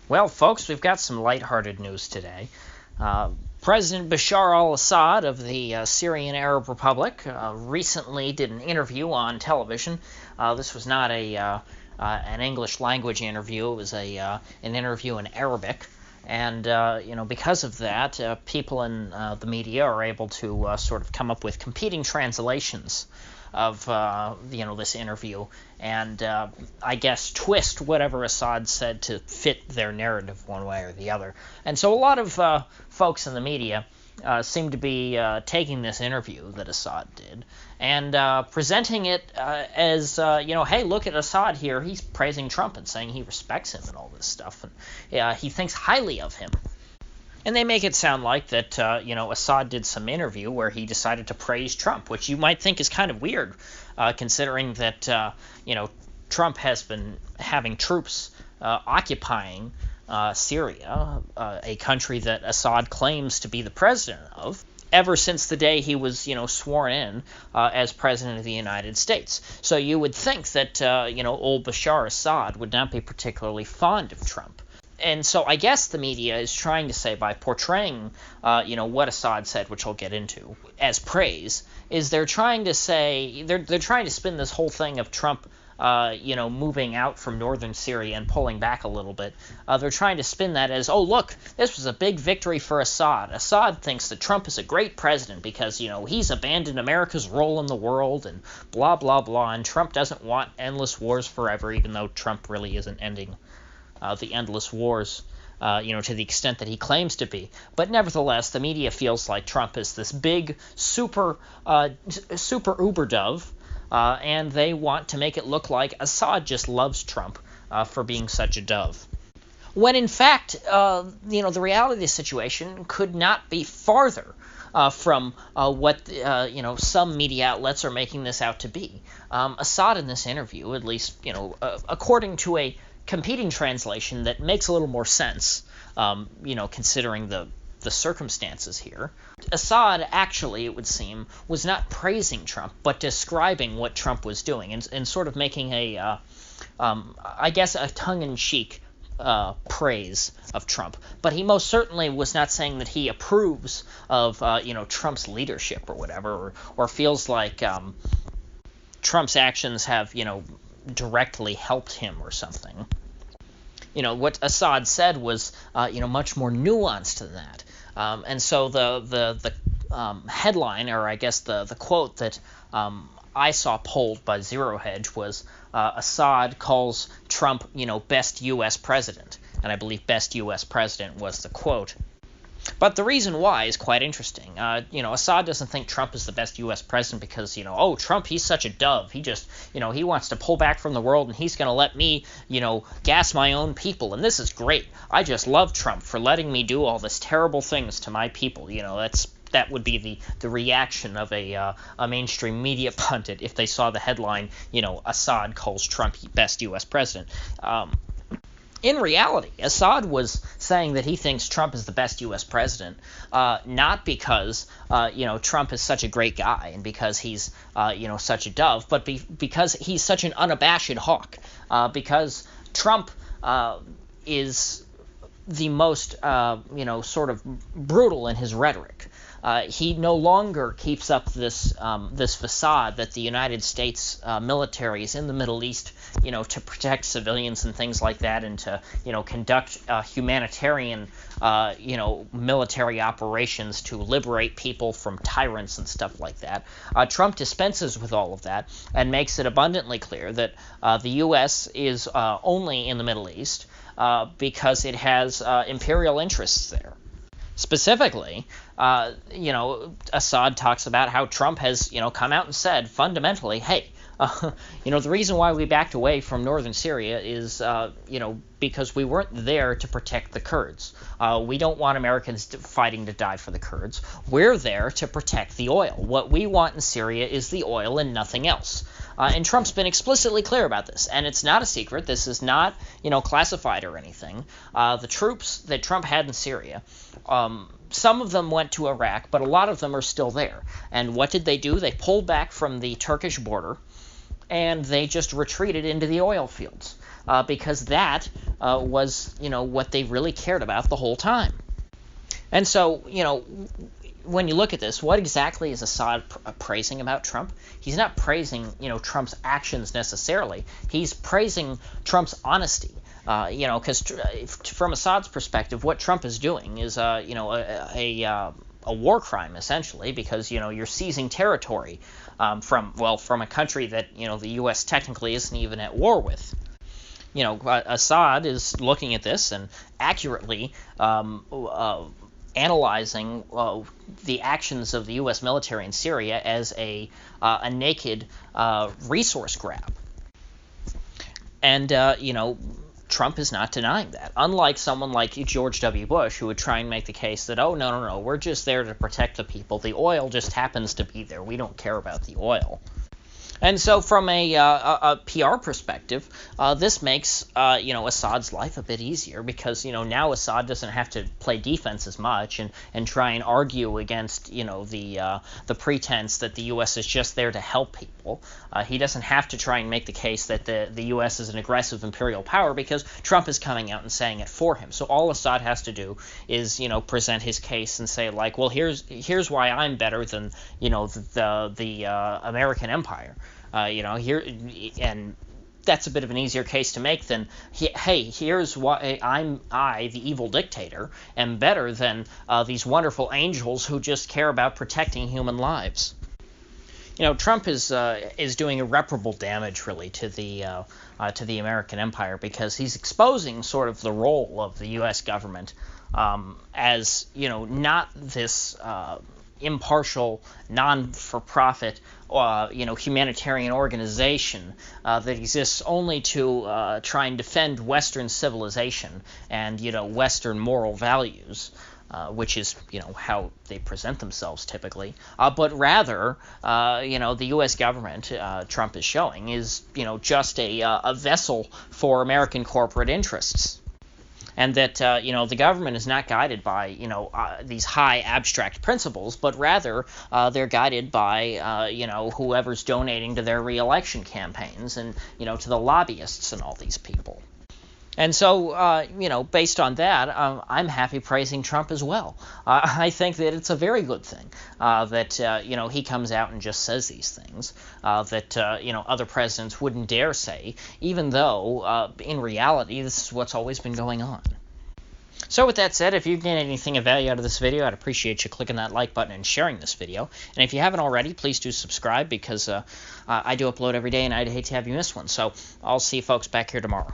Well, folks, we've got some lighthearted news today. President Bashar al-Assad of the Syrian Arab Republic recently did an interview on television. This was not an English language interview. It was an interview in Arabic. And, because of that, people in the media are able to sort of come up with competing translations of, this interview and, I guess, twist whatever Assad said to fit their narrative one way or the other. And so a lot of folks in the media seem to be taking this interview that Assad did and presenting it as, hey, look at Assad here. He's praising Trump and saying he respects him and all this stuff. And he thinks highly of him. And they make it sound like that, Assad did some interview where he decided to praise Trump, which you might think is kind of weird, considering that, Trump has been having troops occupying Syria, a country that Assad claims to be the president of, ever since the day he was, sworn in as president of the United States. So you would think that, old Bashar Assad would not be particularly fond of Trump. And so I guess the media is trying to say by portraying, what Assad said, which I'll get into, as praise, is they're trying to say, they're trying to spin this whole thing of Trump, moving out from northern Syria and pulling back a little bit. They're trying to spin that as, oh, look, this was a big victory for Assad. Assad thinks that Trump is a great president because, he's abandoned America's role in the world and blah, blah, blah. And Trump doesn't want endless wars forever, even though Trump really isn't ending the endless wars, to the extent that he claims to be. But nevertheless, the media feels like Trump is this big, super uber dove, and they want to make it look like Assad just loves Trump for being such a dove. When in fact, the reality of the situation could not be farther from what some media outlets are making this out to be. Assad in this interview, at least according to a competing translation that makes a little more sense, considering the circumstances here. Assad actually, it would seem, was not praising Trump, but describing what Trump was doing and sort of making a tongue-in-cheek praise of Trump. But he most certainly was not saying that he approves of, Trump's leadership or whatever, or feels like Trump's actions have, directly helped him or something. What Assad said was, much more nuanced than that. And so the headline, or I guess the quote that I saw polled by Zero Hedge was, Assad calls Trump, best U.S. president. And I believe best U.S. president was the quote. But the reason why is quite interesting. Assad doesn't think Trump is the best U.S. president because, Trump, he's such a dove. He just, he wants to pull back from the world and he's going to let me, gas my own people. And this is great. I just love Trump for letting me do all this terrible things to my people. That would be the reaction of a mainstream media pundit if they saw the headline, Assad calls Trump best U.S. president. In reality, Assad was saying that he thinks Trump is the best U.S. president, not because, Trump is such a great guy and because he's, such a dove, but because he's such an unabashed hawk, because Trump is the most, sort of brutal in his rhetoric. He no longer keeps up this facade that the United States military is in the Middle East, to protect civilians and things like that, and to, conduct humanitarian, military operations to liberate people from tyrants and stuff like that. Trump dispenses with all of that and makes it abundantly clear that the U.S. is only in the Middle East because it has imperial interests there. Specifically, Assad talks about how Trump has, come out and said fundamentally, hey, the reason why we backed away from northern Syria is, because we weren't there to protect the Kurds. We don't want Americans fighting to die for the Kurds. We're there to protect the oil. What we want in Syria is the oil and nothing else. And Trump's been explicitly clear about this, and it's not a secret. This is not, classified or anything. The troops that Trump had in Syria, some of them went to Iraq, but a lot of them are still there. And what did they do? They pulled back from the Turkish border, and they just retreated into the oil fields. because that was, what they really cared about the whole time. And so, when you look at this, what exactly is Assad praising about Trump? He's not praising, Trump's actions necessarily. He's praising Trump's honesty. Because from Assad's perspective, what Trump is doing is, a war crime, essentially, because, you're seizing territory from a country that, the U.S. technically isn't even at war with. Assad is looking at this and accurately analyzing the actions of the U.S. military in Syria as a naked resource grab. And, Trump is not denying that. Unlike someone like George W. Bush, who would try and make the case that, oh, no, we're just there to protect the people. The oil just happens to be there. We don't care about the oil. And so from a PR perspective, this makes, Assad's life a bit easier because, now Assad doesn't have to play defense as much and try and argue against, the pretense that the U.S. is just there to help people. He doesn't have to try and make the case that the U.S. is an aggressive imperial power because Trump is coming out and saying it for him. So all Assad has to do is, present his case and say, like, well, here's why I'm better than, the American empire. Here, and that's a bit of an easier case to make than, hey, here's why I, the evil dictator, am better than these wonderful angels who just care about protecting human lives. Trump is doing irreparable damage, really, to the American empire because he's exposing sort of the role of the U.S. government as, not this impartial, non-for-profit, humanitarian organization that exists only to try and defend Western civilization and, Western moral values, which is, how they present themselves typically. But rather, the U.S. government, Trump is showing, is, just a vessel for American corporate interests. And that, the government is not guided by, these high abstract principles, but rather they're guided by, whoever's donating to their reelection campaigns and, to the lobbyists and all these people. And so, based on that, I'm happy praising Trump as well. I think that it's a very good thing that, he comes out and just says these things that, other presidents wouldn't dare say, even though, in reality, this is what's always been going on. So with that said, if you get anything of value out of this video, I'd appreciate you clicking that like button and sharing this video. And if you haven't already, please do subscribe because I do upload every day and I'd hate to have you miss one. So I'll see you folks back here tomorrow.